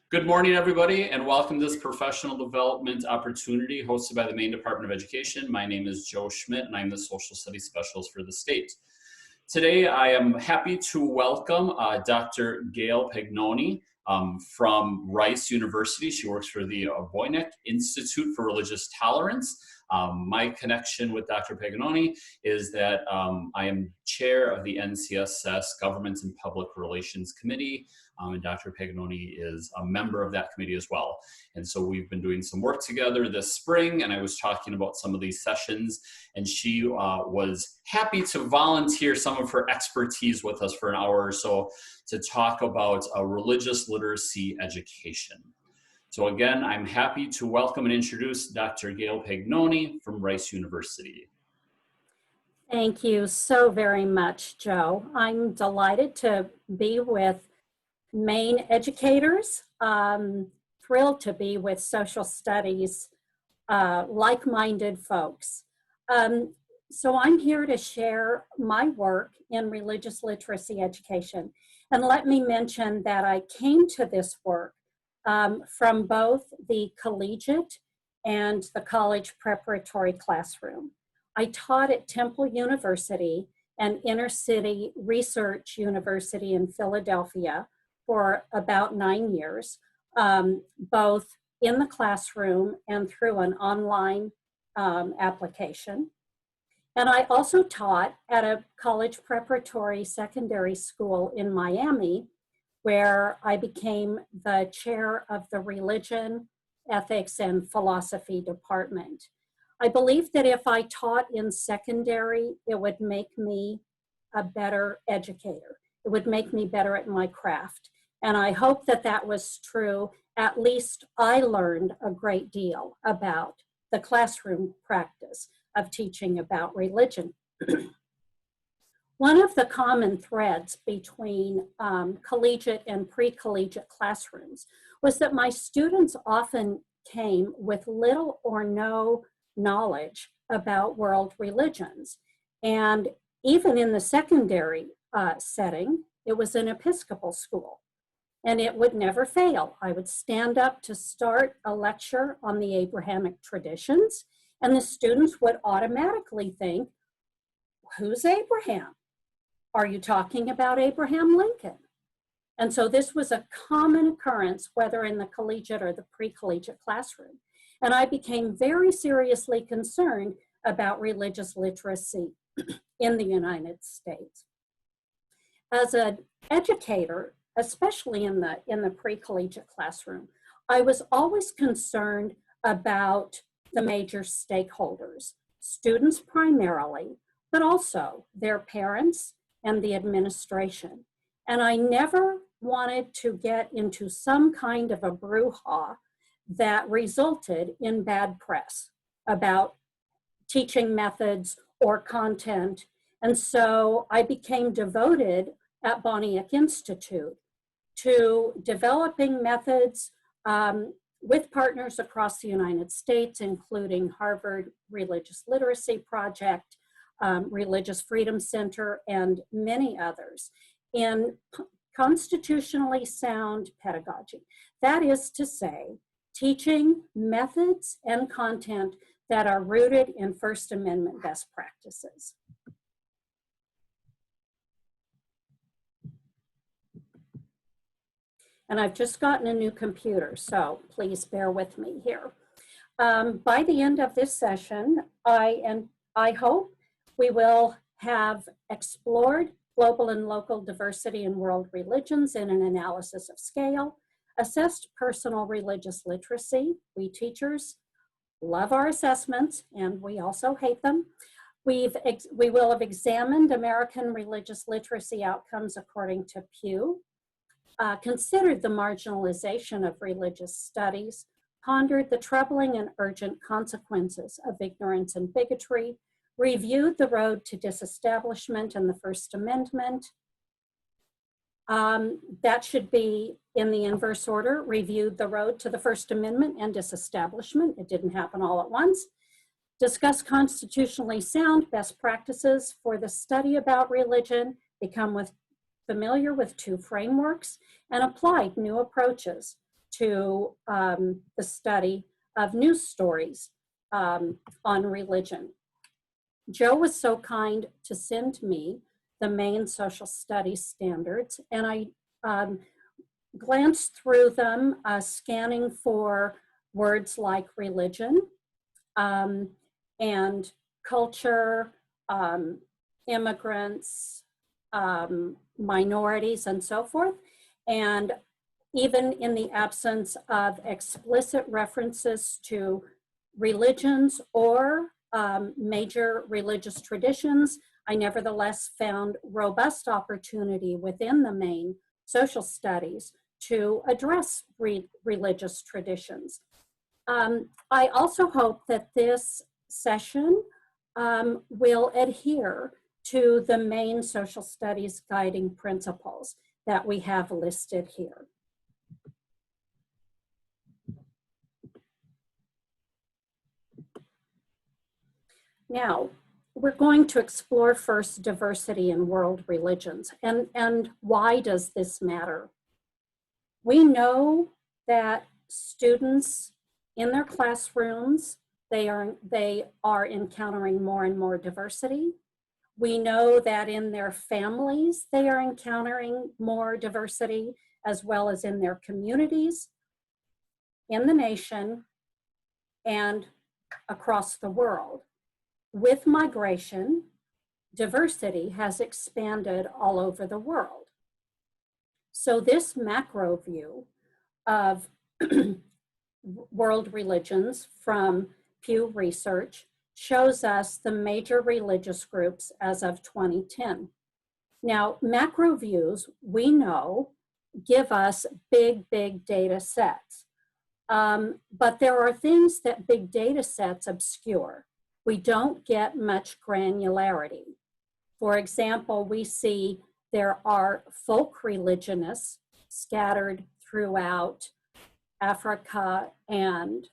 Good morning, everybody, and welcome to this professional development opportunity hosted by the Maine Department of Education. My name is Joe Schmidt, and I'm the Social Studies Specialist for the state. Today, I am happy to welcome Dr. Gail Pagnoni from Rice University. She works for the Voynich Institute for Religious Tolerance. My connection with Dr. Pagnoni is that I am chair of the NCSS Government and Public Relations Committee, and Dr. Pagnoni is a member of that committee as well. And so we've been doing some work together this spring, and I was talking about some of these sessions, and she was happy to volunteer some of her expertise with us for an hour or so to talk about religious literacy education. So again, I'm happy to welcome and introduce Dr. Gail Pagnoni from Rice University. Thank you so very much, Joe. I'm delighted to be with Maine educators, thrilled to be with social studies, like-minded folks. So I'm here to share my work in religious literacy education. And let me mention that I came to this work from both the collegiate and the college preparatory classroom. I taught at Temple University, an inner city research university in Philadelphia, for about 9 years, both in the classroom and through an online application. And I also taught at a college preparatory secondary school in Miami, where I became the chair of the Religion, Ethics, and Philosophy department. I believe that if I taught in secondary, it would make me a better educator. It would make me better at my craft. And I hope that that was true. At least I learned a great deal about the classroom practice of teaching about religion. One of the common threads between collegiate and pre-collegiate classrooms was that my students often came with little or no knowledge about world religions. And even in the secondary setting, it was an Episcopal school. And it would never fail. I would stand up to start a lecture on the Abrahamic traditions, and the students would automatically think, who's Abraham? Are you talking about Abraham Lincoln? And so this was a common occurrence, whether in the collegiate or the pre-collegiate classroom. And I became very seriously concerned about religious literacy in the United States. As an educator, especially in the pre-collegiate classroom, I was always concerned about the major stakeholders, students primarily, but also their parents and the administration. And I never wanted to get into some kind of a brouhaha that resulted in bad press about teaching methods or content. And so I became devoted at Voynich Institute to developing methods with partners across the United States, including Harvard Religious Literacy Project, Religious Freedom Center, and many others, in constitutionally sound pedagogy. That is to say, teaching methods and content that are rooted in First Amendment best practices. And I've just gotten a new computer, so please bear with me here. By the end of this session, I hope we will have explored global and local diversity in world religions in an analysis of scale, assessed personal religious literacy. We teachers love our assessments, and we also hate them. We will have examined American religious literacy outcomes according to Pew, considered the marginalization of religious studies, pondered the troubling and urgent consequences of ignorance and bigotry, reviewed the road to disestablishment and the First Amendment. That should be in the inverse order, reviewed the road to the First Amendment and disestablishment. It didn't happen all at once. Discuss constitutionally sound best practices for the study about religion, become familiar with two frameworks, and applied new approaches to the study of news stories on religion. Joe was so kind to send me the Maine Social Studies standards, and I glanced through them, scanning for words like religion and culture, immigrants, minorities, and so forth. And even in the absence of explicit references to religions or major religious traditions, I nevertheless found robust opportunity within the Maine social studies to address religious traditions. I also hope that this session will adhere to the Maine social studies guiding principles that we have listed here. Now, we're going to explore first diversity in world religions, and why does this matter? We know that students in their classrooms, they are encountering more and more diversity. We know that in their families, they are encountering more diversity, as well as in their communities, in the nation, and across the world. With migration, diversity has expanded all over the world. So this macro view of world religions from Pew Research shows us the major religious groups as of 2010. Now, macro views, we know, give us big data sets. But there are things that big data sets obscure. We don't get much granularity. For example, we see there are folk religionists scattered throughout Africa and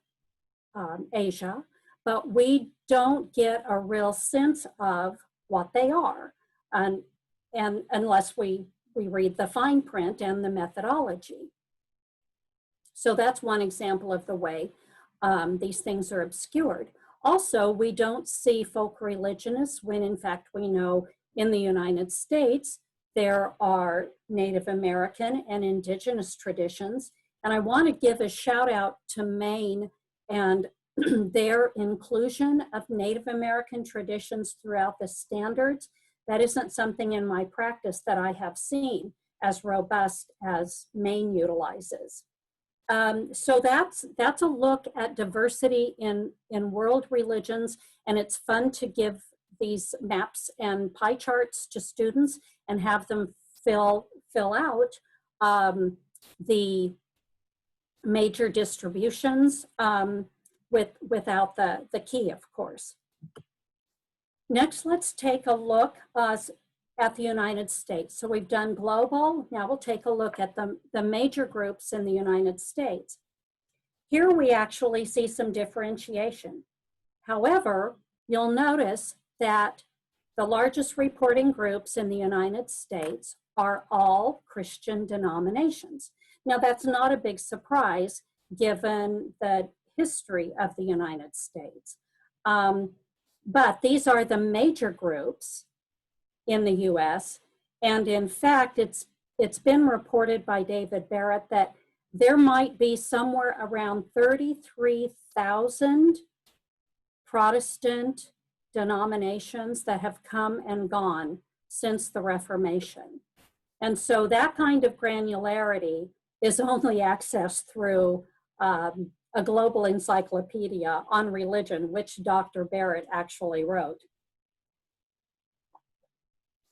Asia, but we don't get a real sense of what they are, and unless we read the fine print and the methodology. So that's one example of the way these things are obscured. Also, we don't see folk religionists when in fact we know in the United States there are Native American and indigenous traditions. And I want to give a shout out to Maine and their inclusion of Native American traditions throughout the standards. That isn't something in my practice that I have seen as robust as Maine utilizes. So that's a look at diversity in world religions, and it's fun to give these maps and pie charts to students and have them fill out the major distributions without the key, of course. Next, let's take a look at the United States. So we've done global. Now we'll take a look at the major groups in the United States. Here we actually see some differentiation. However, you'll notice that the largest reporting groups in the United States are all Christian denominations. Now that's not a big surprise given the history of the United States. But these are the major groups in the US. And in fact, it's been reported by David Barrett that there might be somewhere around 33,000 Protestant denominations that have come and gone since the Reformation. And so that kind of granularity is only accessed through a global encyclopedia on religion, which Dr. Barrett actually wrote.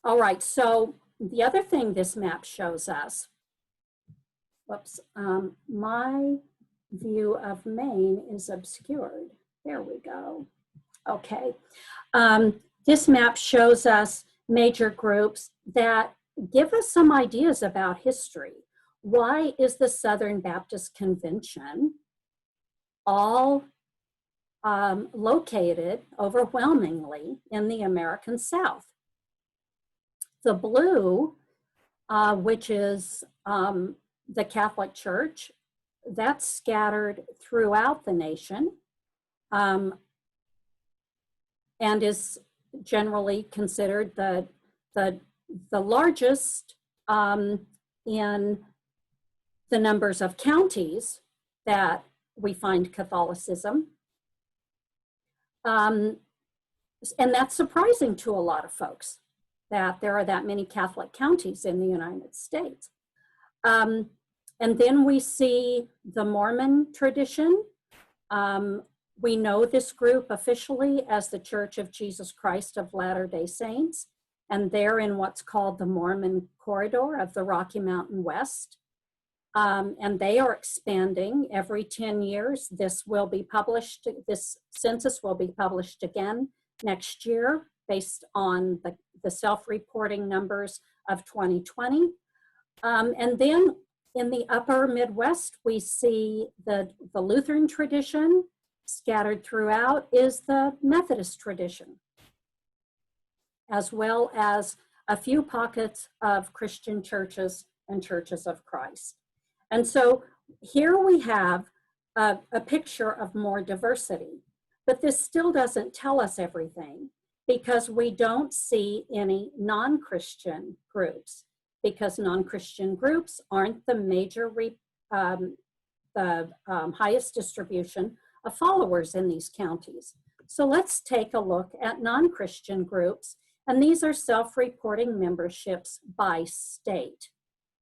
All right, so the other thing this map shows us, whoops, my view of Maine is obscured. There we go. Okay, this map shows us major groups that give us some ideas about history. Why is the Southern Baptist Convention all located overwhelmingly in the American South? The blue, which is the Catholic Church, that's scattered throughout the nation, and is generally considered the largest in the numbers of counties that we find Catholicism. And that's surprising to a lot of folks, that there are that many Catholic counties in the United States. And then we see the Mormon tradition. We know this group officially as the Church of Jesus Christ of Latter-day Saints, and they're in what's called the Mormon Corridor of the Rocky Mountain West. And they are expanding every 10 years. This will be published, this census will be published again next year based on the self-reporting numbers of 2020. And then in the upper Midwest, we see the Lutheran tradition. Scattered throughout is the Methodist tradition, as well as a few pockets of Christian churches and churches of Christ. And so here we have a picture of more diversity, but this still doesn't tell us everything, because we don't see any non-Christian groups, because non-Christian groups aren't the major, highest distribution of followers in these counties. So let's take a look at non-Christian groups, and these are self-reporting memberships by state.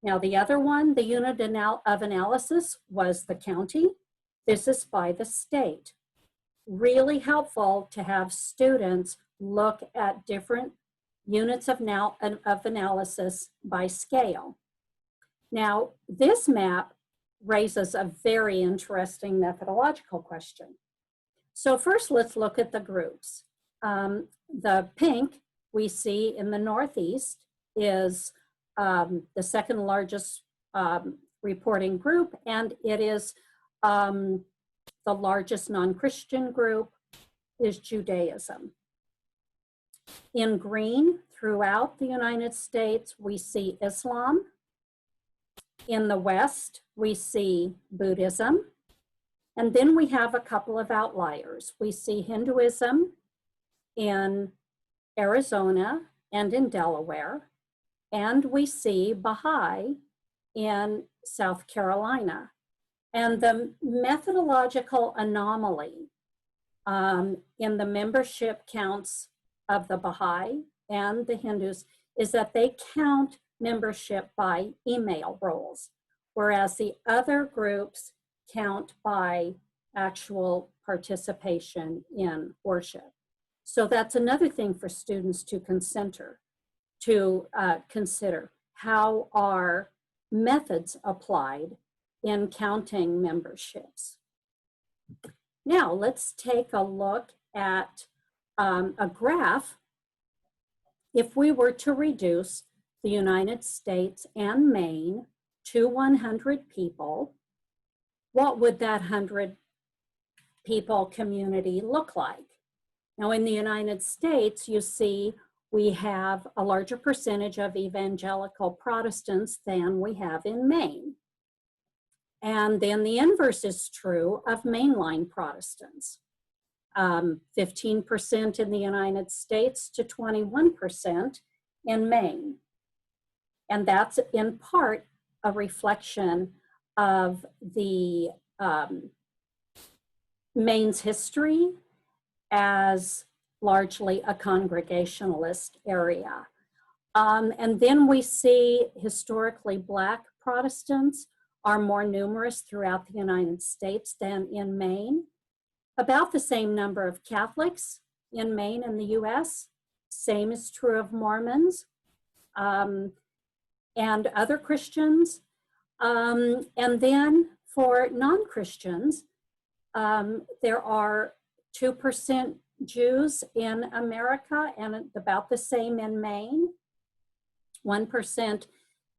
Now the other one, the unit of analysis, was the county. This is by the state. Really helpful to have students look at different units of analysis by scale. Now this map raises a very interesting methodological question. So first, let's look at the groups. The pink we see in the Northeast is the second largest reporting group, and it is the largest non-Christian group is Judaism. In green, throughout the United States, we see Islam. In the West, we see Buddhism. And then we have a couple of outliers. We see Hinduism in Arizona and in Delaware. And we see Baha'i in South Carolina. And the methodological anomaly in the membership counts of the Baha'i and the Hindus is that they count membership by email rolls, whereas the other groups count by actual participation in worship. So that's another thing for students to consider. How are methods applied in counting memberships? Now let's take a look at a graph. If we were to reduce the United States and Maine to 100 people, what would that 100 people community look like? Now in the United States, you see we have a larger percentage of evangelical Protestants than we have in Maine. And then the inverse is true of mainline Protestants. 15% in the United States to 21% in Maine. And that's in part a reflection of the Maine's history as largely a Congregationalist area. And then we see historically Black Protestants are more numerous throughout the United States than in Maine. About the same number of Catholics in Maine and the US. Same is true of Mormons and other Christians. And then for non-Christians, there are 2% Jews in America and about the same in Maine. 1%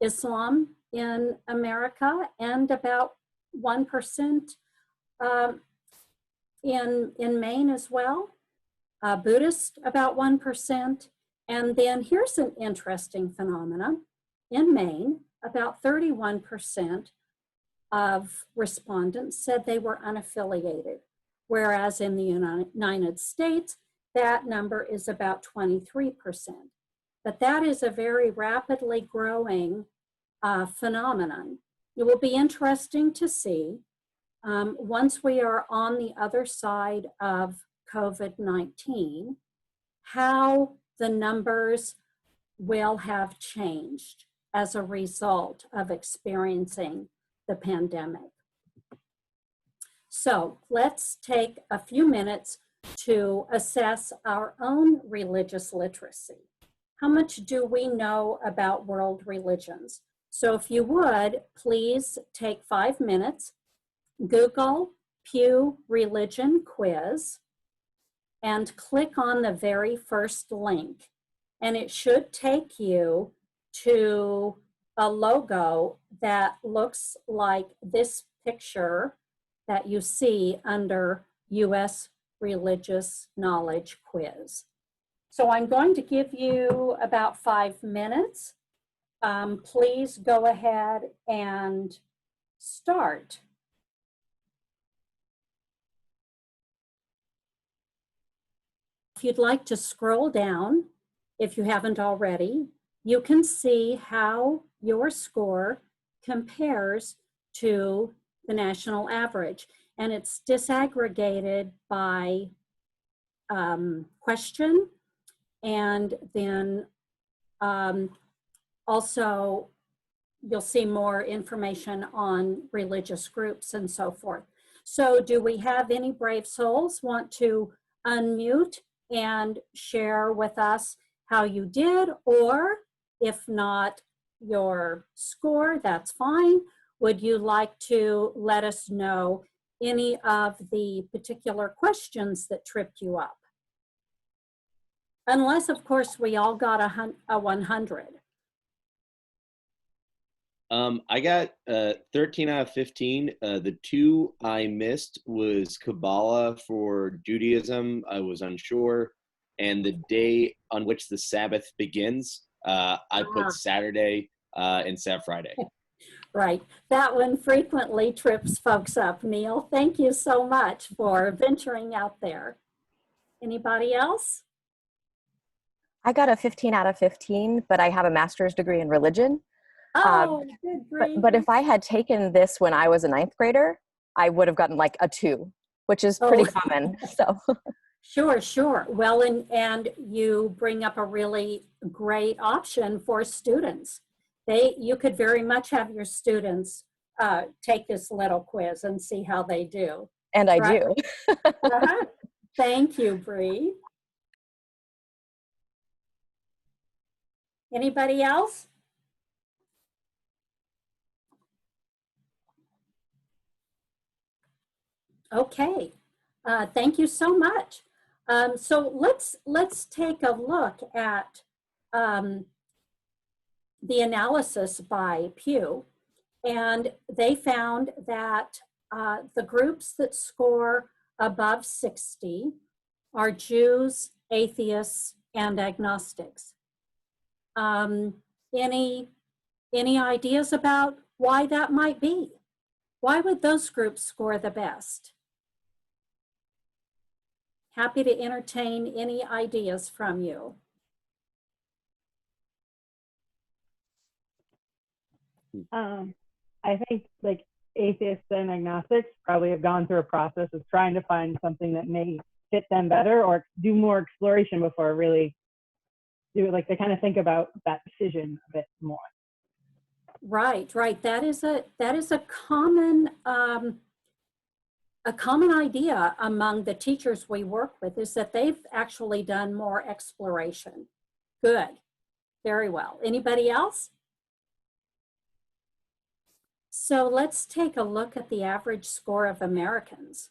Islam in America and about 1% in Maine as well. Buddhist, about 1%. And then here's an interesting phenomenon. In Maine, about 31% of respondents said they were unaffiliated, whereas in the United States, that number is about 23%. But that is a very rapidly growing phenomenon. It will be interesting to see once we are on the other side of COVID-19, how the numbers will have changed as a result of experiencing the pandemic. So let's take a few minutes to assess our own religious literacy. How much do we know about world religions? So if you would, please take 5 minutes, Google Pew Religion Quiz, and click on the very first link. And it should take you to a logo that looks like this picture that you see under U.S. Religious Knowledge Quiz. So I'm going to give you about 5 minutes. Please go ahead and start. If you'd like to scroll down, if you haven't already, you can see how your score compares to the national average. And it's disaggregated by question, and then also you'll see more information on religious groups and so forth. So do we have any brave souls want to unmute and share with us how you did, or if not your score, that's fine. Would you like to let us know any of the particular questions that tripped you up? Unless, of course, we all got a 100. I got 13 out of 15. The 2 I missed was Kabbalah for Judaism. I was unsure. And the day on which the Sabbath begins, I put Saturday instead of Friday. Right. That one frequently trips folks up, Neil. Thank you so much for venturing out there. Anybody else? I got a 15 out of 15, but I have a master's degree in religion. Oh, good. But if I had taken this when I was a 9th grader, I would have gotten like a 2, which is pretty common. So Sure. Well, and you bring up a really great option for students. You could very much have your students take this little quiz and see how they do. And I do. Thank you, Bree. Anybody else? Okay, thank you so much. So let's take a look at the analysis by Pew, and they found that the groups that score above 60 are Jews, atheists, and agnostics. Any ideas about why that might be? Why would those groups score the best? Happy to entertain any ideas from you. I think like atheists and agnostics probably have gone through a process of trying to find something that may fit them better or do more exploration before really do it. Like they kind of think about that decision a bit more. Right. That is a common idea among the teachers we work with, is that they've actually done more exploration. Good. Very well. Anybody else? So let's take a look at the average score of Americans.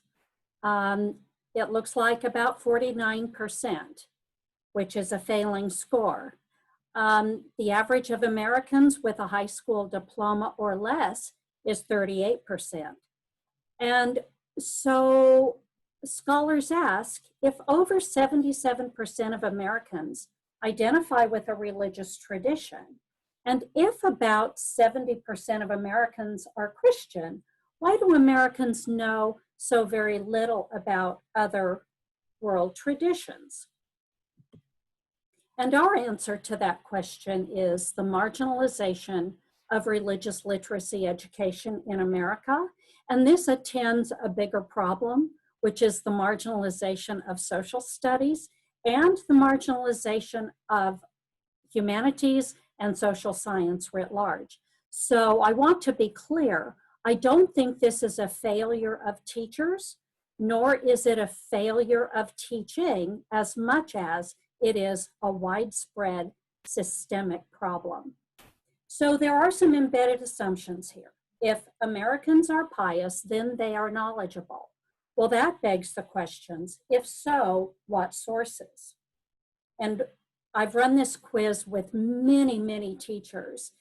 It looks like about 49%, which is a failing score. The average of Americans with a high school diploma or less is 38%. And so scholars ask, if over 77% of Americans identify with a religious tradition, and if about 70% of Americans are Christian, Why do Americans know so very little about other world traditions? And our answer to that question is the marginalization of religious literacy education in America. And this attends a bigger problem, which is the marginalization of social studies and the marginalization of humanities and social science writ large. So I want to be clear, I don't think this is a failure of teachers, nor is it a failure of teaching as much as it is a widespread systemic problem. So there are some embedded assumptions here. If Americans are pious, then they are knowledgeable. Well, that begs the questions, if so, what sources? And I've run this quiz with many, many teachers,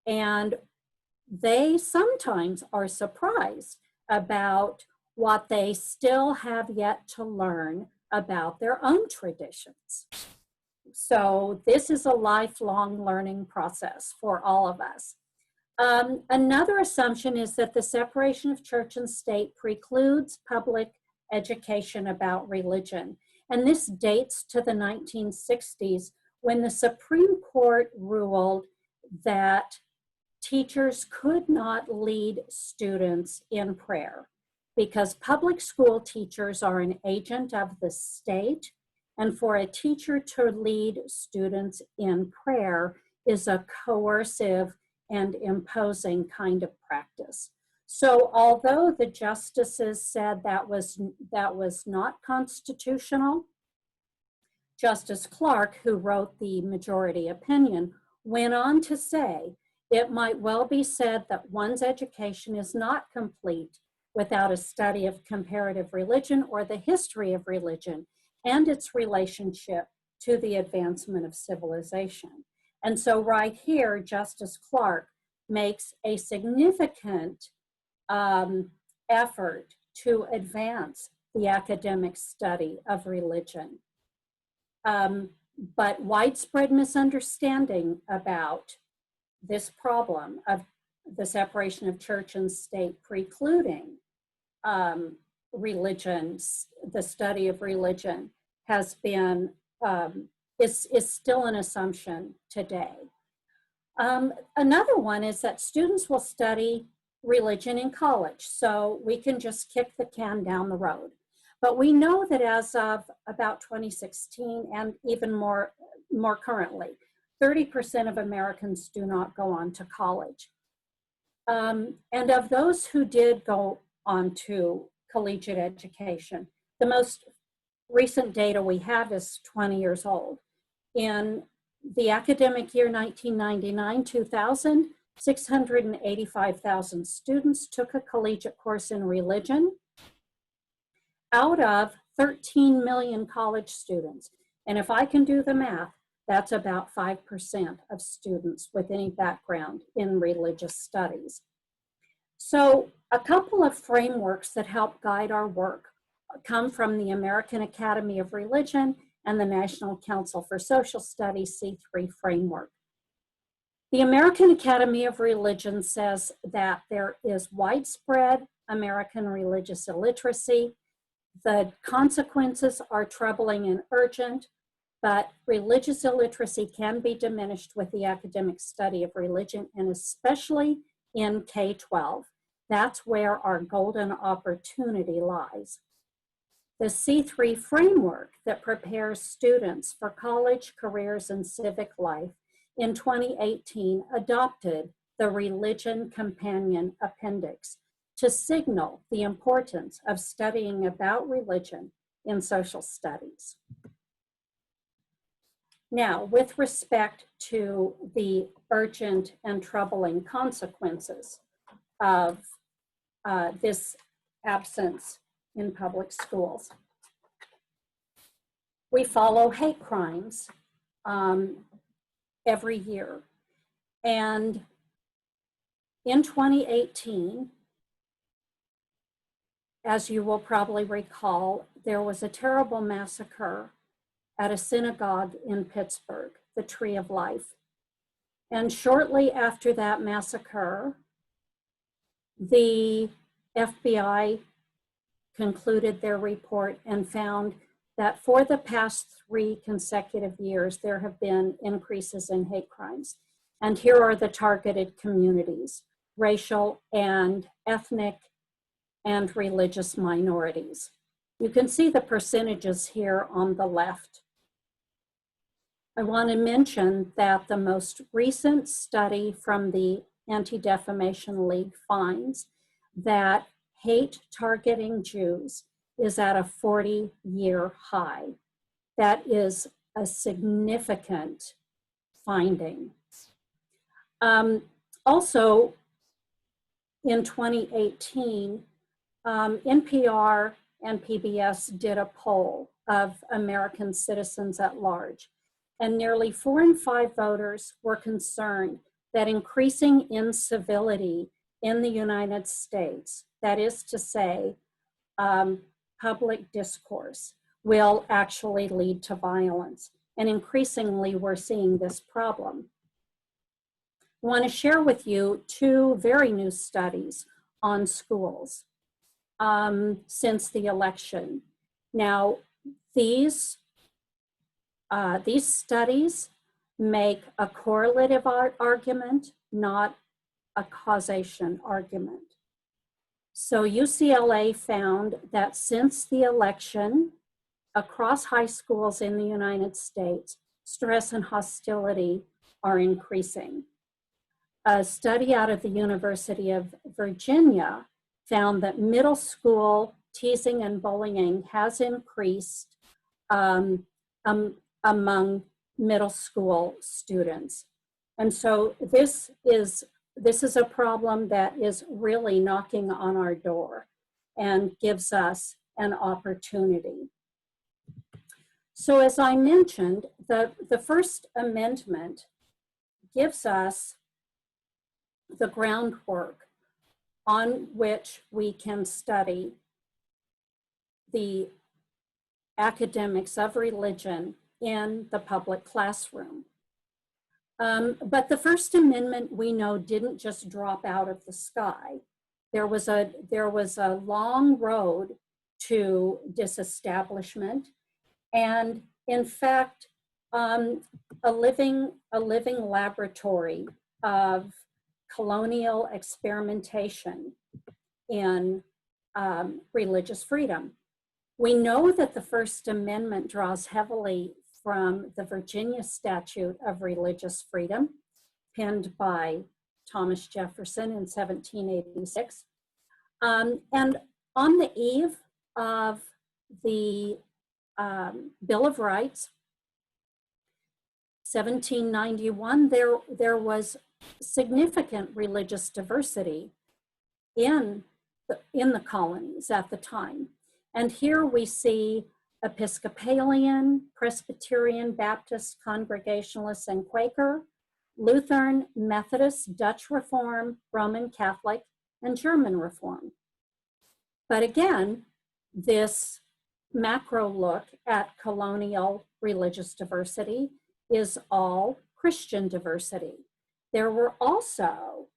and they sometimes are surprised about what they still have yet to learn about their own traditions. So this is a lifelong learning process for all of us. Another assumption is that the separation of church and state precludes public education about religion. And this dates to the 1960s when the Supreme Court ruled that teachers could not lead students in prayer because public school teachers are an agent of the state, and for a teacher to lead students in prayer is a coercive and imposing kind of practice. So although the justices said that was not constitutional, Justice Clark, who wrote the majority opinion, went on to say, it might well be said that one's education is not complete without a study of comparative religion or the history of religion and its relationship to the advancement of civilization. And so right here, Justice Clark makes a significant effort to advance the academic study of religion. But widespread misunderstanding about this problem of the separation of church and state precluding religion, the study of religion, has been, is still an assumption today. Another one is that students will study religion in college, so we can just kick the can down the road. But we know that as of about 2016 and even more currently, 30% of Americans do not go on to college. And of those who did go on to collegiate education, the most recent data we have is 20 years old. In the academic year 1999-2000, 685,000 students took a collegiate course in religion out of 13 million college students. And if I can do the math, that's about 5% of students with any background in religious studies. So a couple of frameworks that help guide our work come from the American Academy of Religion and the National Council for Social Studies C3 framework. The American Academy of Religion says that there is widespread American religious illiteracy. The consequences are troubling and urgent, but religious illiteracy can be diminished with the academic study of religion, and especially in K-12. That's where our golden opportunity lies. The C3 framework that prepares students for college, careers, and civic life in 2018 adopted the Religion Companion Appendix to signal the importance of studying about religion in social studies. Now, with respect to the urgent and troubling consequences of this absence in public schools, we follow hate crimes every year. And in 2018, as you will probably recall, there was a terrible massacre at a synagogue in Pittsburgh, the Tree of Life. And shortly after that massacre, the FBI concluded their report and found that for the past 3 consecutive years, there have been increases in hate crimes. And here are the targeted communities: racial and ethnic and religious minorities. You can see the percentages here on the left. I want to mention that the most recent study from the Anti-Defamation League finds that hate targeting Jews is at a 40-year high. That is a significant finding. Also, in 2018, NPR and PBS did a poll of American citizens at large, and nearly 4 in 5 voters were concerned that increasing incivility in the United States, that is to say, public discourse, will actually lead to violence. And increasingly, we're seeing this problem. I want to share with you 2 very new studies on schools since the election. Now, these studies make a correlative argument, not a causation argument. So UCLA found that since the election, across high schools in the United States, stress and hostility are increasing. A study out of the University of Virginia found that middle school teasing and bullying has increased among middle school students. And so this is a problem that is really knocking on our door and gives us an opportunity. So as I mentioned, the First Amendment gives us the groundwork on which we can study the academics of religion in the public classroom. But the First Amendment, we know, didn't just drop out of the sky. There was a long road to disestablishment, and in fact, a living laboratory of colonial experimentation in religious freedom. We know that the First Amendment draws heavily from the Virginia Statute of Religious Freedom, penned by Thomas Jefferson in 1786. And on the eve of the Bill of Rights, 1791, there was significant religious diversity in the colonies at the time. And here we see Episcopalian, Presbyterian, Baptist, Congregationalist, and Quaker, Lutheran, Methodist, Dutch Reform, Roman Catholic, and German Reform. But again, this macro look at colonial religious diversity is all Christian diversity. There were also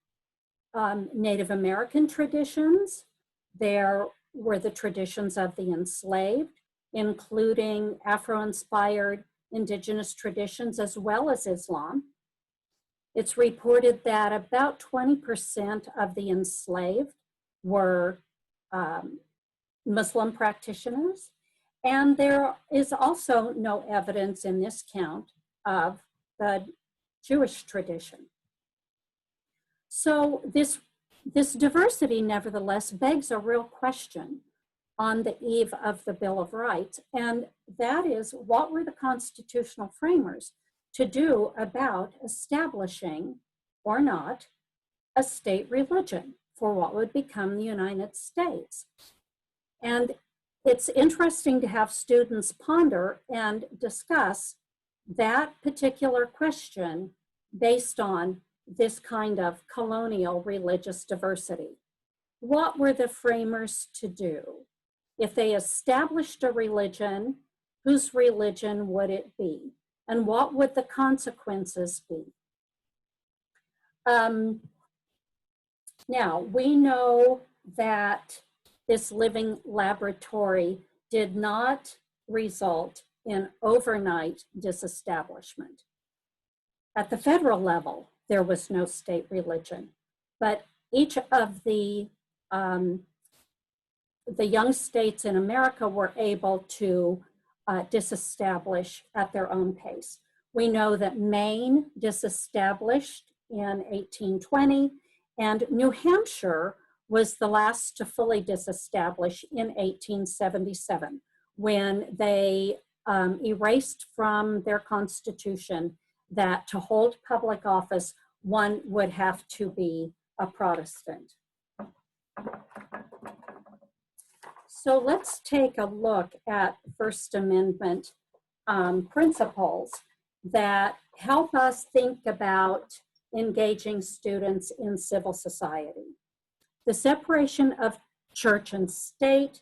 Native American traditions. There were the traditions of the enslaved, including Afro-inspired indigenous traditions as well as Islam. It's reported that about 20% of the enslaved were Muslim practitioners, and there is also no evidence in this count of the Jewish tradition. So this diversity, nevertheless, begs a real question on the eve of the Bill of Rights, and that is, what were the constitutional framers to do about establishing, or not, a state religion for what would become the United States? And it's interesting to have students ponder and discuss that particular question based on this kind of colonial religious diversity. What were the framers to do? If they established a religion, whose religion would it be? And what would the consequences be? Now, we know that this living laboratory did not result in overnight disestablishment. At the federal level, there was no state religion, but each of the young states in America were able to disestablish at their own pace. We know that Maine disestablished in 1820, and New Hampshire was the last to fully disestablish in 1877, when they erased from their constitution that to hold public office, one would have to be a Protestant. So let's take a look at First Amendment principles that help us think about engaging students in civil society. The separation of church and state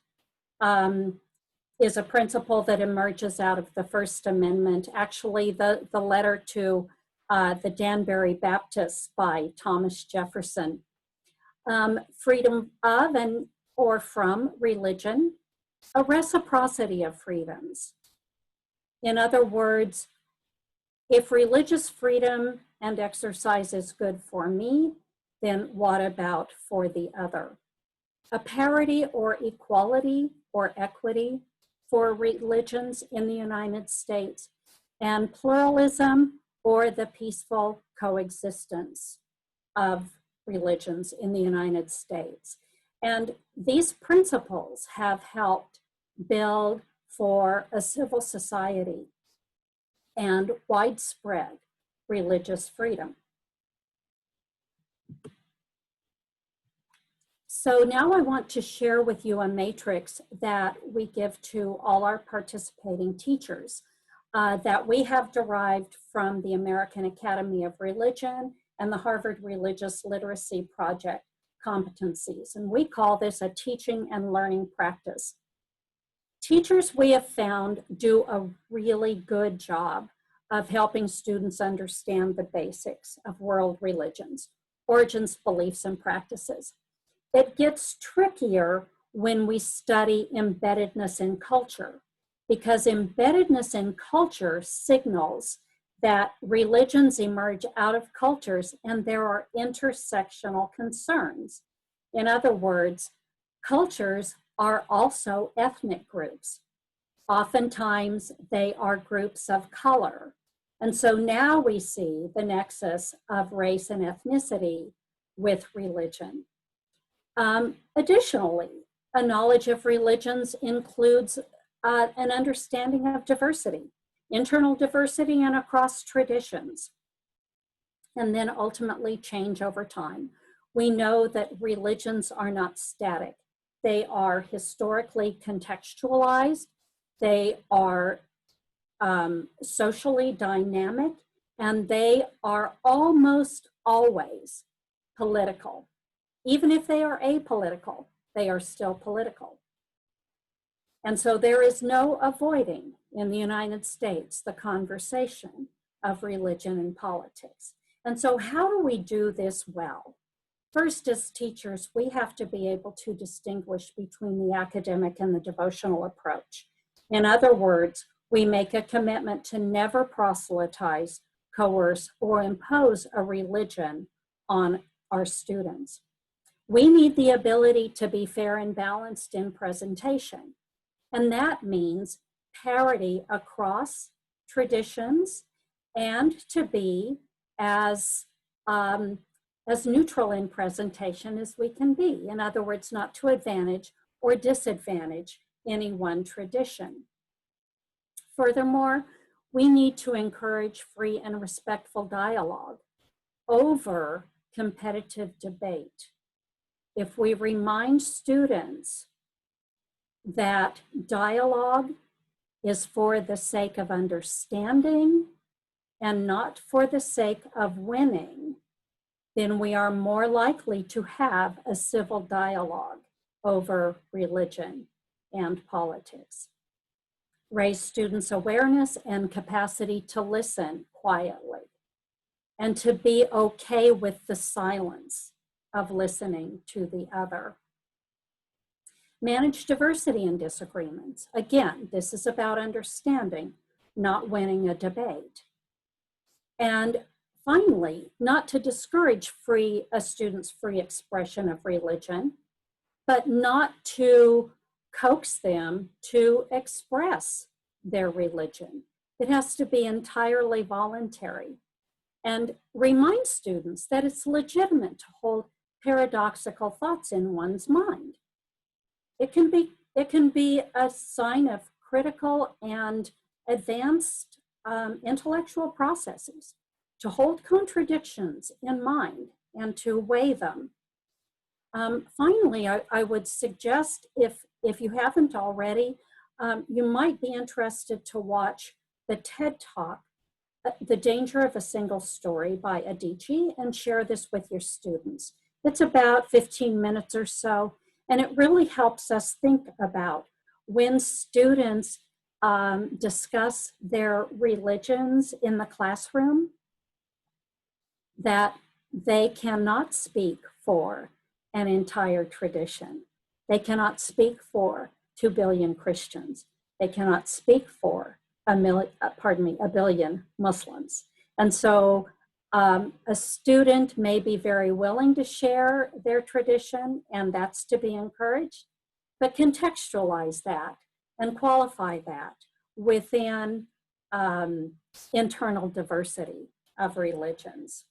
is a principle that emerges out of the First Amendment. Actually, the letter to the Danbury Baptists by Thomas Jefferson. Freedom of and or from religion, a reciprocity of freedoms. In other words, if religious freedom and exercise is good for me, then what about for the other? A parity or equality or equity for religions in the United States, and pluralism or the peaceful coexistence of religions in the United States. And these principles have helped build for a civil society and widespread religious freedom. So now I want to share with you a matrix that we give to all our participating teachers that we have derived from the American Academy of Religion and the Harvard Religious Literacy Project competencies. And we call this a teaching and learning practice. Teachers, we have found, do a really good job of helping students understand the basics of world religions, origins, beliefs, and practices. It gets trickier when we study embeddedness in culture, because embeddedness in culture signals that religions emerge out of cultures and there are intersectional concerns. In other words, cultures are also ethnic groups. Oftentimes they are groups of color. And so now we see the nexus of race and ethnicity with religion. Additionally, a knowledge of religions includes an understanding of diversity, internal diversity and across traditions, and then ultimately change over time. We know that religions are not static. They are historically contextualized. They are socially dynamic, and they are almost always political. Even if they are apolitical, they are still political. And so there is no avoiding in the United States the conversation of religion and politics. And so how do we do this well? First, as teachers, we have to be able to distinguish between the academic and the devotional approach. In other words, we make a commitment to never proselytize, coerce, or impose a religion on our students. We need the ability to be fair and balanced in presentation. And that means parity across traditions and to be as neutral in presentation as we can be. In other words, not to advantage or disadvantage any one tradition. Furthermore, we need to encourage free and respectful dialogue over competitive debate. If we remind students that dialogue is for the sake of understanding and not for the sake of winning, then we are more likely to have a civil dialogue over religion and politics. Raise students' awareness and capacity to listen quietly and to be okay with the silence of listening to the other. Manage diversity and disagreements. Again, this is about understanding, not winning a debate. And finally, not to discourage a student's free expression of religion, but not to coax them to express their religion. It has to be entirely voluntary. And remind students that it's legitimate to hold paradoxical thoughts in one's mind. It can be a sign of critical and advanced intellectual processes to hold contradictions in mind and to weigh them. Finally, I would suggest, if you haven't already, you might be interested to watch the TED Talk, The Danger of a Single Story by Adichie, and share this with your students. It's about 15 minutes or so, and it really helps us think about when students discuss their religions in the classroom, that they cannot speak for an entire tradition. They cannot speak for 2 billion Christians. They cannot speak for a billion Muslims. And so a student may be very willing to share their tradition, and that's to be encouraged, but contextualize that and qualify that within internal diversity of religions.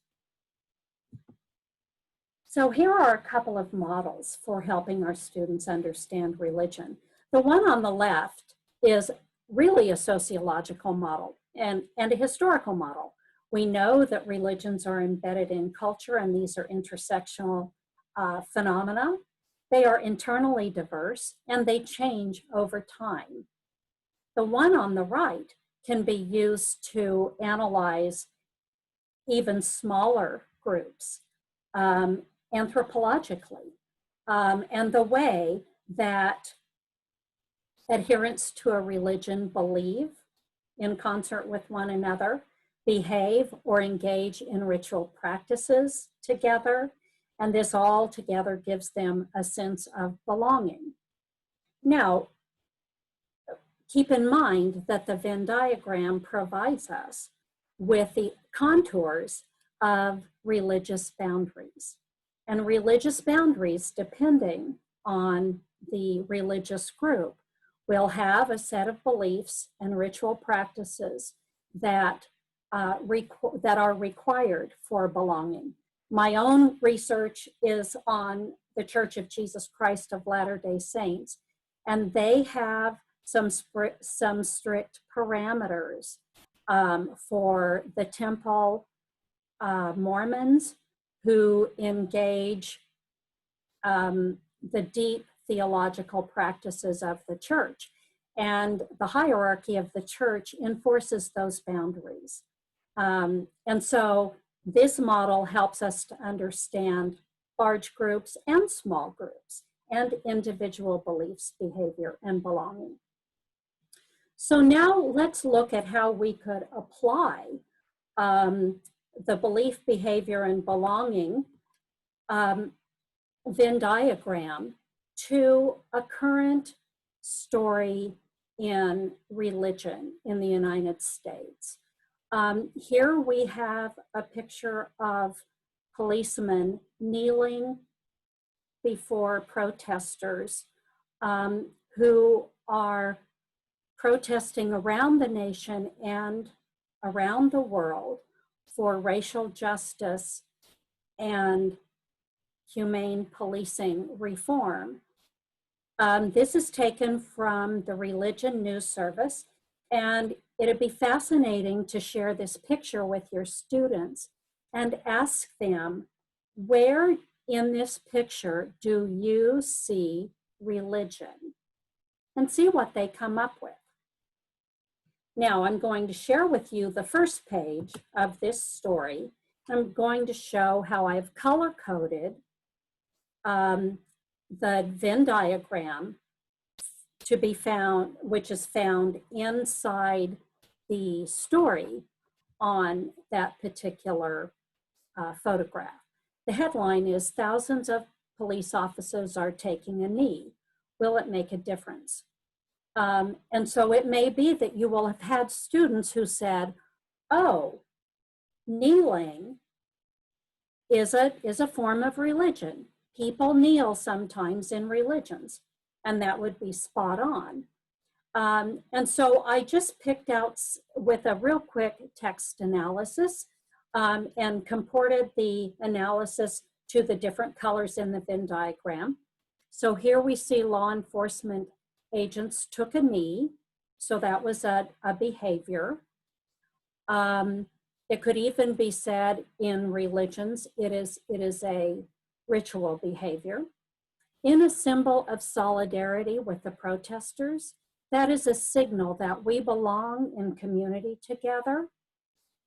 So here are a couple of models for helping our students understand religion. The one on the left is really a sociological model and a historical model. We know that religions are embedded in culture, and these are intersectional phenomena. They are internally diverse, and they change over time. The one on the right can be used to analyze even smaller groups anthropologically, and the way that adherents to a religion believe in concert with one another, behave or engage in ritual practices together, and this all together gives them a sense of belonging. Now, keep in mind that the Venn diagram provides us with the contours of religious boundaries. And religious boundaries, depending on the religious group, will have a set of beliefs and ritual practices that are required for belonging. My own research is on the Church of Jesus Christ of Latter-day Saints, and they have some strict parameters for the temple Mormons who engage the deep theological practices of the church. And the hierarchy of the church enforces those boundaries. And so this model helps us to understand large groups and small groups and individual beliefs, behavior, and belonging. So now let's look at how we could apply the belief, behavior, and belonging Venn diagram to a current story in religion in the United States. Here we have a picture of policemen kneeling before protesters who are protesting around the nation and around the world for racial justice and humane policing reform. This is taken from the Religion News Service, and it'd be fascinating to share this picture with your students and ask them, where in this picture do you see religion? And see what they come up with. Now, I'm going to share with you the first page of this story. I'm going to show how I've color-coded the Venn diagram to be found, which is found inside the story on that particular photograph. The headline is, "Thousands of police officers are taking a knee. will it make a difference? And so it may be that you will have had students who said, oh, kneeling is a form of religion. People kneel sometimes in religions, and that would be spot on. And so I just picked out with a real quick text analysis and comported the analysis to the different colors in the Venn diagram. So here we see law enforcement agents took a knee. So that was a behavior. It could even be said in religions, it is a ritual behavior. In a symbol of solidarity with the protesters, that is a signal that we belong in community together.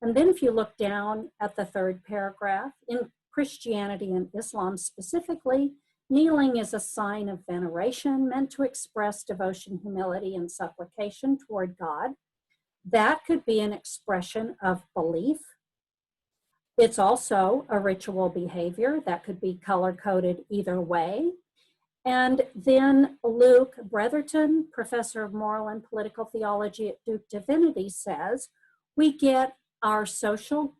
And then if you look down at the third paragraph, in Christianity and Islam specifically, kneeling is a sign of veneration meant to express devotion, humility, and supplication toward God. That could be an expression of belief. It's also a ritual behavior that could be color-coded either way. And then Luke Bretherton, professor of moral and political theology at Duke Divinity, says, we get our social,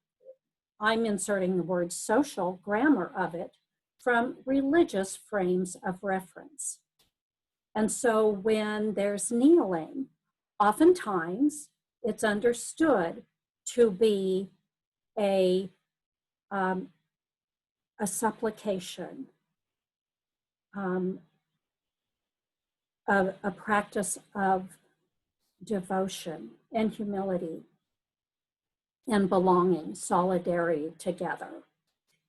I'm inserting the word social, grammar of it from religious frames of reference. And so when there's kneeling, oftentimes it's understood to be a supplication, a practice of devotion and humility and belonging, solidarity together.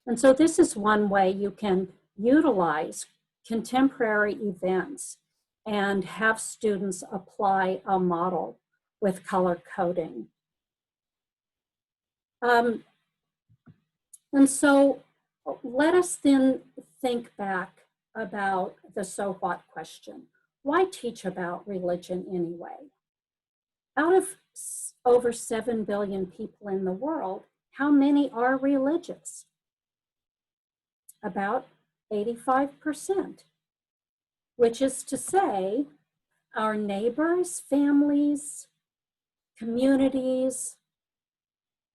And so this is one way you can utilize contemporary events and have students apply a model with color coding. And so let us then think back about the so what question. Why teach about religion anyway? Out of over 7 billion people in the world, how many are religious? About 85%, which is to say our neighbors, families, communities,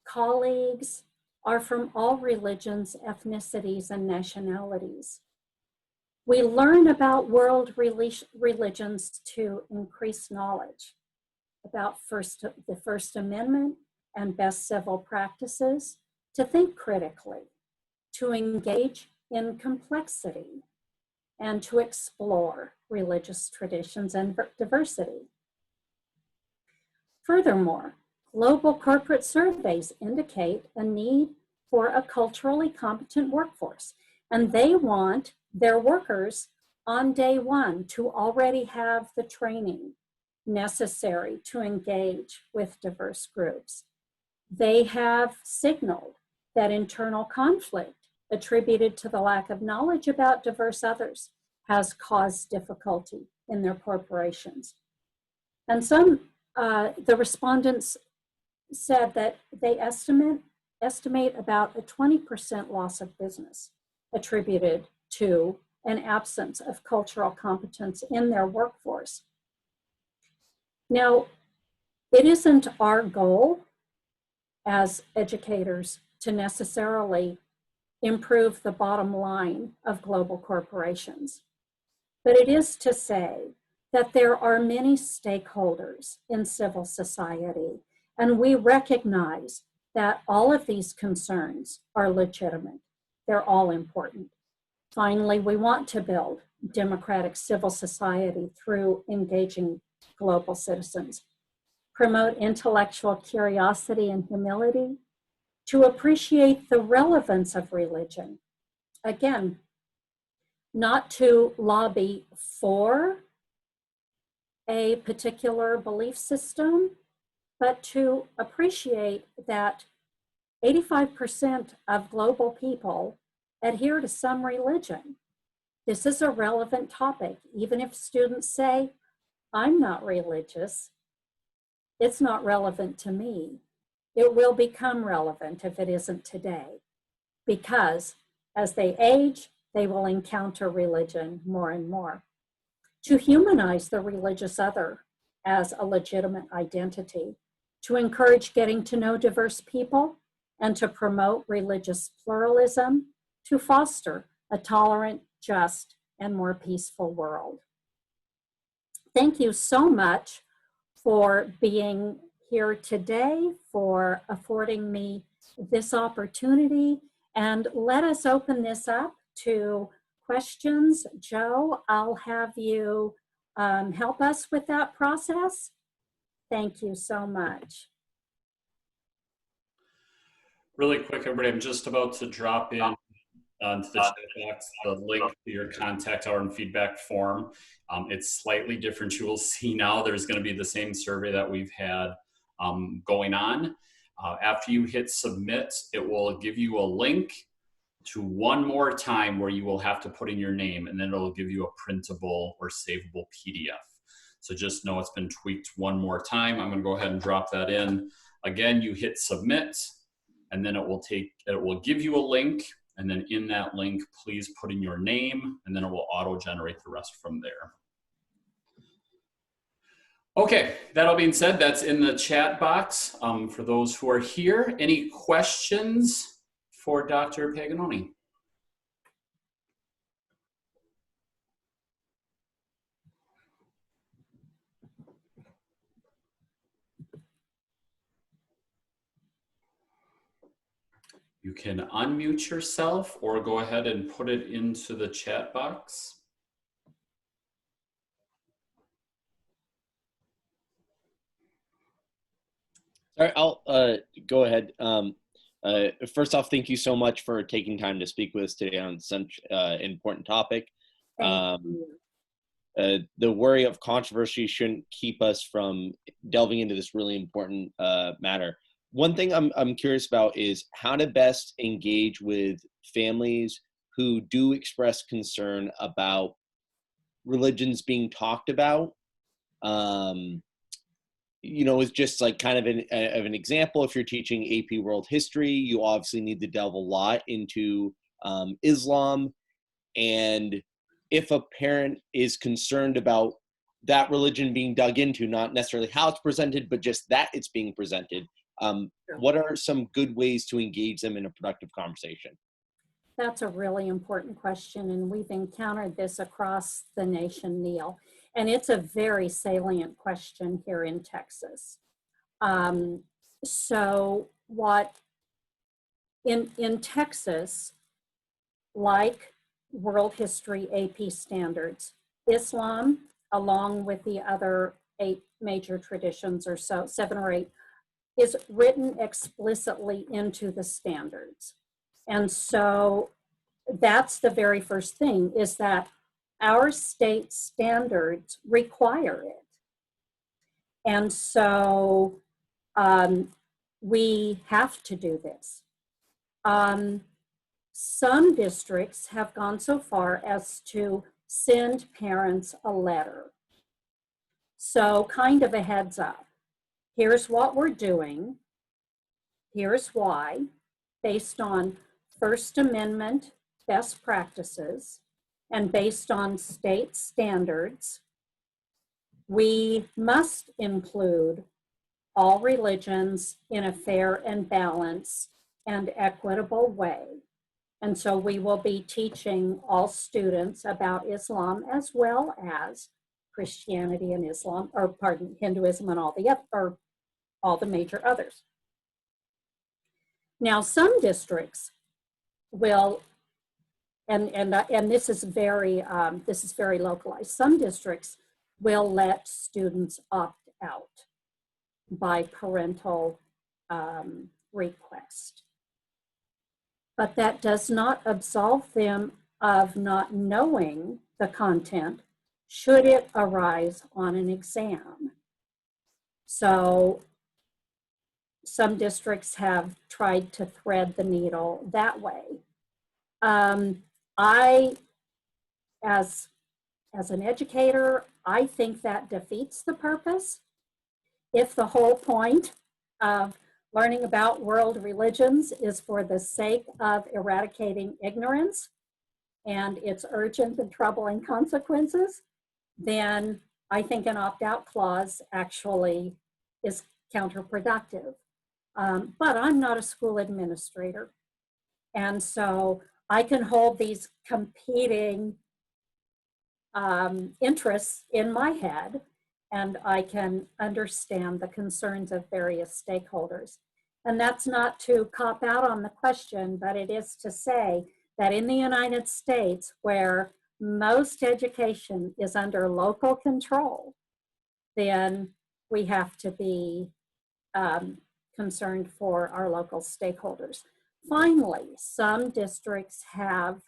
colleagues are from all religions, ethnicities, and nationalities. We learn about world religions to increase knowledge about the First Amendment and best civil practices, to think critically, to engage in complexity, and to explore religious traditions and diversity. Furthermore, global corporate surveys indicate a need for a culturally competent workforce, and they want their workers on day one to already have the training necessary to engage with diverse groups. They have signaled that internal conflict attributed to the lack of knowledge about diverse others has caused difficulty in their corporations. And the respondents said that they estimate about a 20% loss of business attributed to an absence of cultural competence in their workforce. Now, it isn't our goal as educators to necessarily improve the bottom line of global corporations, but it is to say that there are many stakeholders in civil society, and we recognize that all of these concerns are legitimate. They're all important. Finally, we want to build democratic civil society through engaging global citizens, promote intellectual curiosity and humility, to appreciate the relevance of religion. Again, not to lobby for a particular belief system, but to appreciate that 85% of global people adhere to some religion. This is a relevant topic. Even if students say, I'm not religious, it's not relevant to me. It will become relevant if it isn't today, because as they age, they will encounter religion more and more. to humanize the religious other as a legitimate identity, to encourage getting to know diverse people, and to promote religious pluralism, to foster a tolerant, just, and more peaceful world. Thank you so much for being here today, for affording me this opportunity, and let us open this up to questions. Joe, I'll have you help us with that process. Thank you so much. Really quick, everybody, I'm just about to drop in onto the chat box the link to your contact hour and feedback form. It's slightly different. You will see now there's going to be the same survey that we've had going on. After you hit submit, it will give you a link to one more time where you will have to put in your name, and then it'll give you a printable or savable PDF. So just know it's been tweaked one more time. I'm going to go ahead and drop that in. Again, you hit submit, and then it will give you a link, and then in that link, please put in your name, and then it will auto-generate the rest from there. Okay, that all being said, that's in the chat box for those who are here. Any questions for Dr. Paganoni? You can unmute yourself or go ahead and put it into the chat box. All right, I'll go ahead. First off, thank you so much for taking time to speak with us today on such an important topic. The worry of controversy shouldn't keep us from delving into this really important matter. One thing I'm curious about is how to best engage with families who do express concern about religions being talked about. You know, it's just like kind of an example. If you're teaching AP World History, you obviously need to delve a lot into Islam. And if a parent is concerned about that religion being dug into, not necessarily how it's presented, but just that it's being presented, what are some good ways to engage them in a productive conversation? That's a really important question, and we've encountered this across the nation, Neil. And it's a very salient question here in Texas. So what in Texas, like world history AP standards, Islam, along with the other 8 major traditions or so, 7 or 8, is written explicitly into the standards. And so that's the very first thing, is that our state standards require it. And so we have to do this. Some districts have gone so far as to send parents a letter. So kind of a heads up. Here's what we're doing. Here's why, based on First Amendment best practices and based on state standards, we must include all religions in a fair and balanced and equitable way. And so we will be teaching all students about Islam as well as Christianity and Islam, or pardon, Hinduism and all the major others. Now, some districts will, and this is very localized. Some districts will let students opt out by parental request. But that does not absolve them of not knowing the content should it arise on an exam. So some districts have tried to thread the needle that way. As an educator, I think that defeats the purpose. If the whole point of learning about world religions is for the sake of eradicating ignorance and its urgent and troubling consequences, then I think an opt-out clause actually is counterproductive. But I'm not a school administrator. And so I can hold these competing interests in my head, and I can understand the concerns of various stakeholders. And that's not to cop out on the question, but it is to say that in the United States, where most education is under local control, then we have to be concerned for our local stakeholders. Finally, some districts have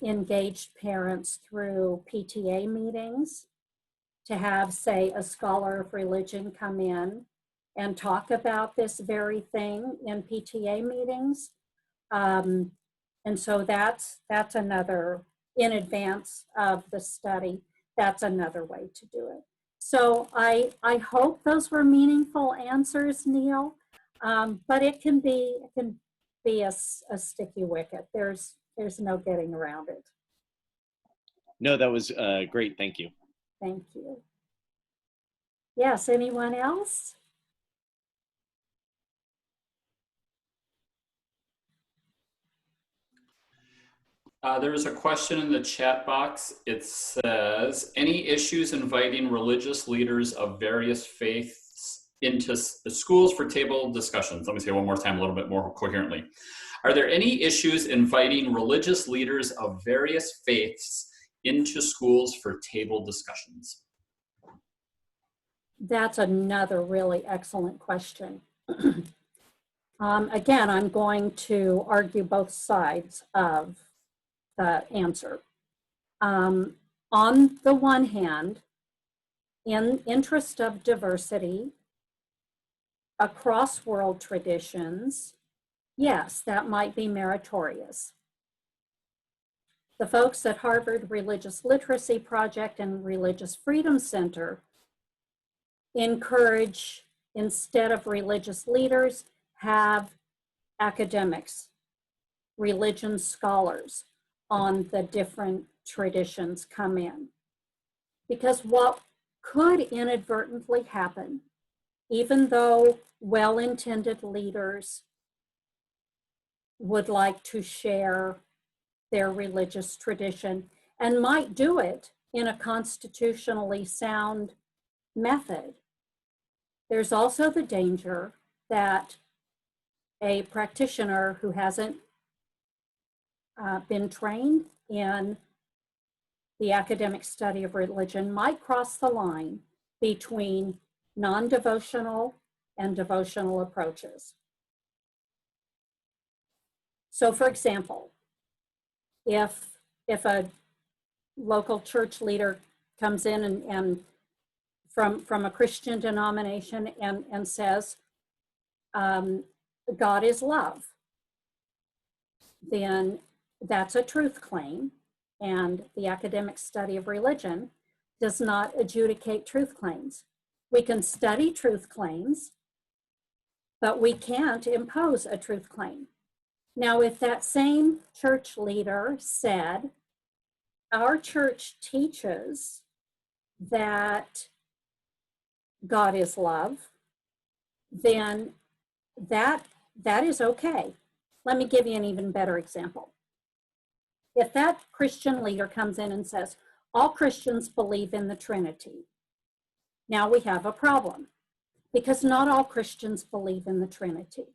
engaged parents through PTA meetings to have, say, a scholar of religion come in and talk about this very thing in PTA meetings. And so that's another, in advance of the study, that's another way to do it. So I hope those were meaningful answers, Neil, but it can be a sticky wicket. There's no getting around it. No, that was great. Thank you. Thank you. Yes, anyone else? There is a question in the chat box. It says, any issues inviting religious leaders of various faiths into the schools for table discussions? Let me say it one more time, a little bit more coherently. Are there any issues inviting religious leaders of various faiths into schools for table discussions? That's another really excellent question. Again, I'm going to argue both sides of the answer. On the one hand, in interest of diversity across world traditions, yes, that might be meritorious. The folks at Harvard Religious Literacy Project and Religious Freedom Center encourage, instead of religious leaders, have academics, religion scholars on the different traditions come in. Because what could inadvertently happen, even though well-intended leaders would like to share their religious tradition and might do it in a constitutionally sound method, there's also the danger that a practitioner who hasn't been trained in the academic study of religion might cross the line between non-devotional and devotional approaches. So for example, if a local church leader comes in and from a Christian denomination and says, God is love, then that's a truth claim, and the academic study of religion does not adjudicate truth claims. We can study truth claims, but we can't impose a truth claim. Now, if that same church leader said, our church teaches that God is love, then that is okay. Let me give you an even better example. If that Christian leader comes in and says, all Christians believe in the Trinity, now we have a problem, because not all Christians believe in the Trinity.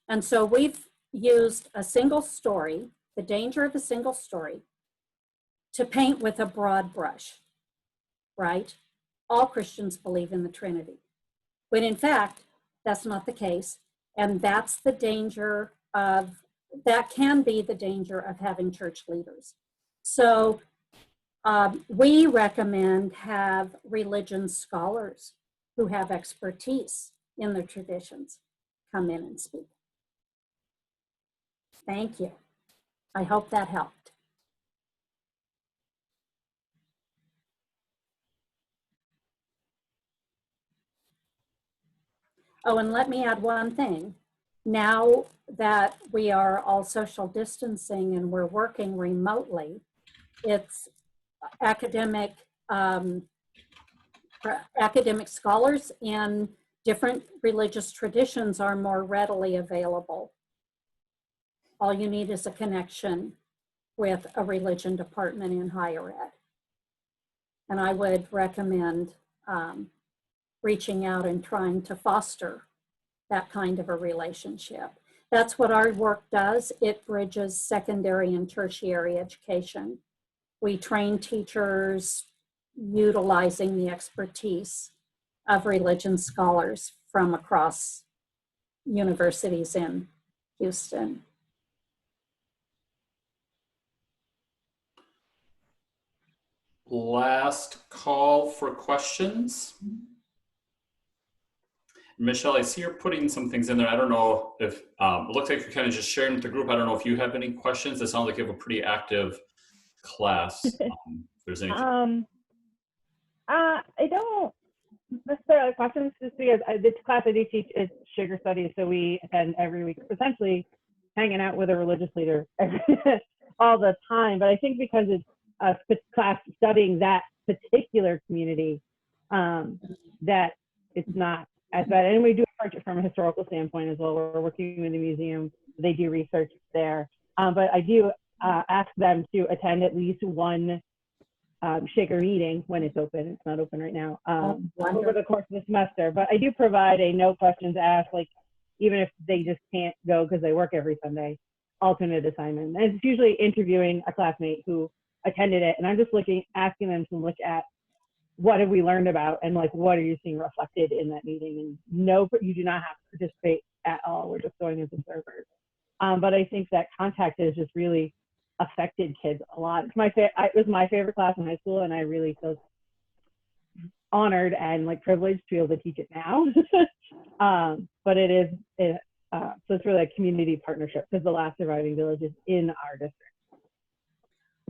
And so we've used a single story, the danger of a single story, to paint with a broad brush, right? All Christians believe in the Trinity. When in fact, that's not the case. And that's the danger of, that can be the danger of having church leaders. So we recommend have religion scholars who have expertise in their traditions come in and speak. Thank you. I hope that helped. Oh, and let me add one thing. Now that we are all social distancing and we're working remotely, it's academic academic scholars in different religious traditions are more readily available. All you need is a connection with a religion department in higher ed. And I would recommend reaching out and trying to foster that kind of a relationship. That's what our work does. It bridges secondary and tertiary education. We train teachers utilizing the expertise of religion scholars from across universities in Houston. Last call for questions. Michelle, I see you're putting some things in there. I don't know if, it looks like you're kind of just sharing with the group. I don't know if you have any questions. It sounds like you have a pretty active class. If there's anything. I don't necessarily have questions, just because this class I do teach is sugar studies, so we attend every week, essentially hanging out with a religious leader all the time. But I think because it's a class studying that particular community, that it's not as bad. And we do approach it from a historical standpoint as well. We're working with the museum. They do research there. But I do ask them to attend at least one shaker meeting when it's open. It's not open right now, over the course of the semester. But I do provide a no questions asked, like even if they just can't go because they work every Sunday, alternate assignment. And it's usually interviewing a classmate who attended it, and I'm just asking them to look at what have we learned about, and like what are you seeing reflected in that meeting. And no, you do not have to participate at all. We're just going as observers. But I think that contact has just really affected kids a lot. It was my favorite class in high school, and I really feel honored and like privileged to be able to teach it now. But so it's really a community partnership, because the last surviving village is in our district.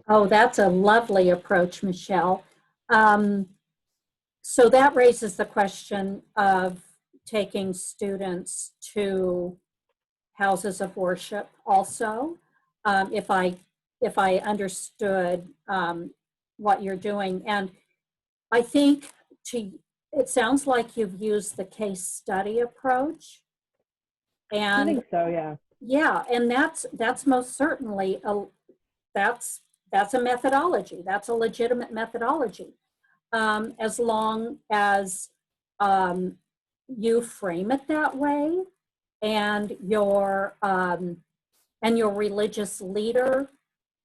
Oh, that's a lovely approach, Michelle. So that raises the question of taking students to houses of worship also. If I understood what you're doing. And I think it sounds like you've used the case study approach. And I think so, yeah. Yeah, and that's most certainly that's a methodology. That's a legitimate methodology. As long as you frame it that way, and your religious leader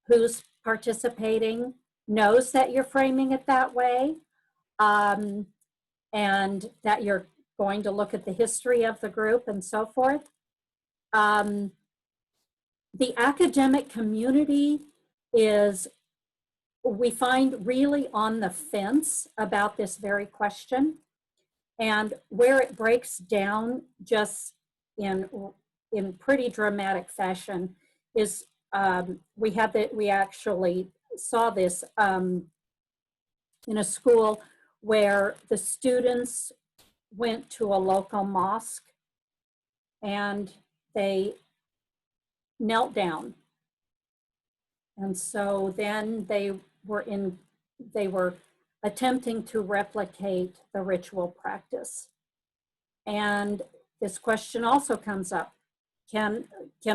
who's participating knows that you're framing it that way, and that you're going to look at the history of the group and so forth. The academic community is, we find, really on the fence about this very question. And where it breaks down just in pretty dramatic fashion is we actually saw this in a school where the students went to a local mosque and they knelt down. And so then they were attempting to replicate the ritual practice. And this question also comes up. Can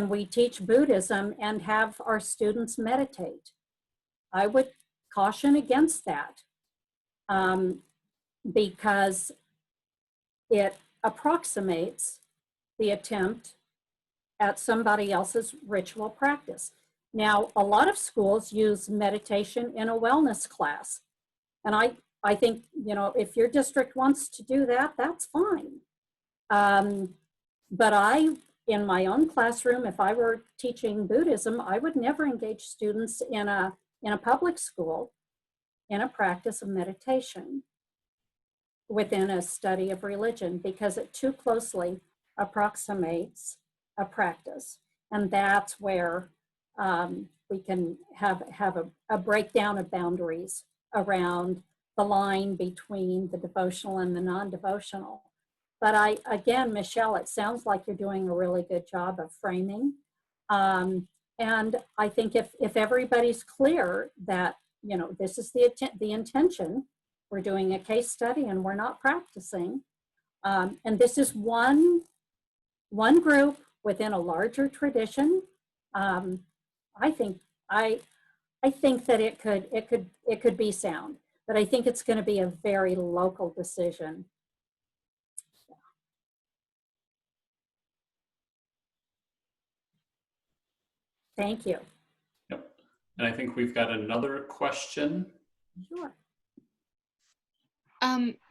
we teach Buddhism and have our students meditate? I would caution against that, because it approximates the attempt at somebody else's ritual practice. Now, a lot of schools use meditation in a wellness class. And I think, if your district wants to do that, that's fine. But in my own classroom, if I were teaching Buddhism, I would never engage students in a public school in a practice of meditation within a study of religion, because it too closely approximates a practice. And that's where we can have a breakdown of boundaries around the line between the devotional and the non-devotional. But again, Michelle, it sounds like you're doing a really good job of framing. And I think if everybody's clear that you know, this is the intention. We're doing a case study and we're not practicing. And this is one group within a larger tradition. I think that it could be sound, but I think it's going to be a very local decision. Thank you. Yep. And I think we've got another question. Sure.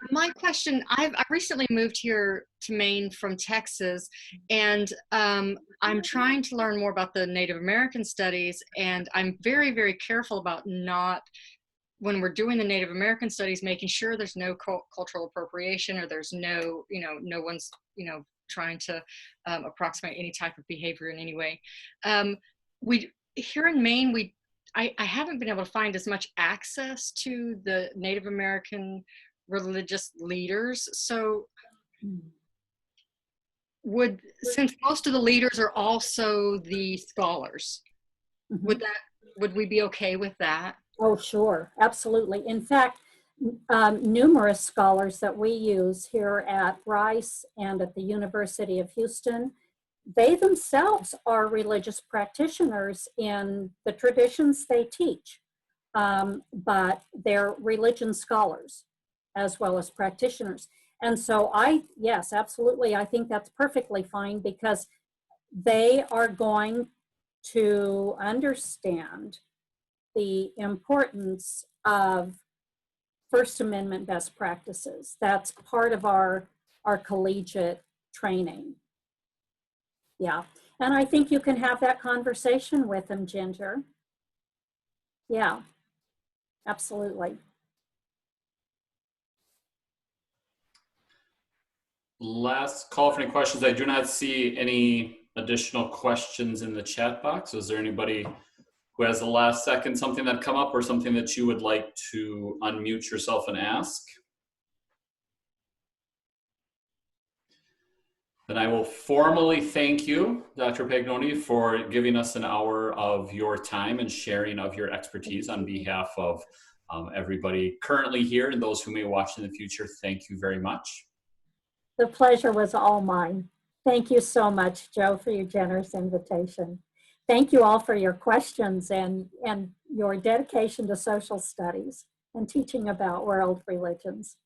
My question, I've recently moved here to Maine from Texas, and I'm trying to learn more about the Native American studies, and I'm very, very careful about not, when we're doing the Native American studies, making sure there's no cultural appropriation, or there's no, no one's, trying to approximate any type of behavior in any way. Here in Maine, I haven't been able to find as much access to the Native American religious leaders. So since most of the leaders are also the scholars, would we be okay with that? Oh, sure, absolutely. In fact, numerous scholars that we use here at Rice and at the University of Houston, they themselves are religious practitioners in the traditions they teach, but they're religion scholars as well as practitioners. And so yes, absolutely, I think that's perfectly fine, because they are going to understand the importance of First Amendment best practices. That's part of our collegiate training. Yeah, and I think you can have that conversation with them, Ginger. Yeah, absolutely. Last call for any questions. I do not see any additional questions in the chat box. Is there anybody who has the last second, something that come up or something that you would like to unmute yourself and ask? Then I will formally thank you, Dr. Pagnoni, for giving us an hour of your time and sharing of your expertise on behalf of everybody currently here and those who may watch in the future. Thank you very much. The pleasure was all mine. Thank you so much, Joe, for your generous invitation. Thank you all for your questions and your dedication to social studies and teaching about world religions.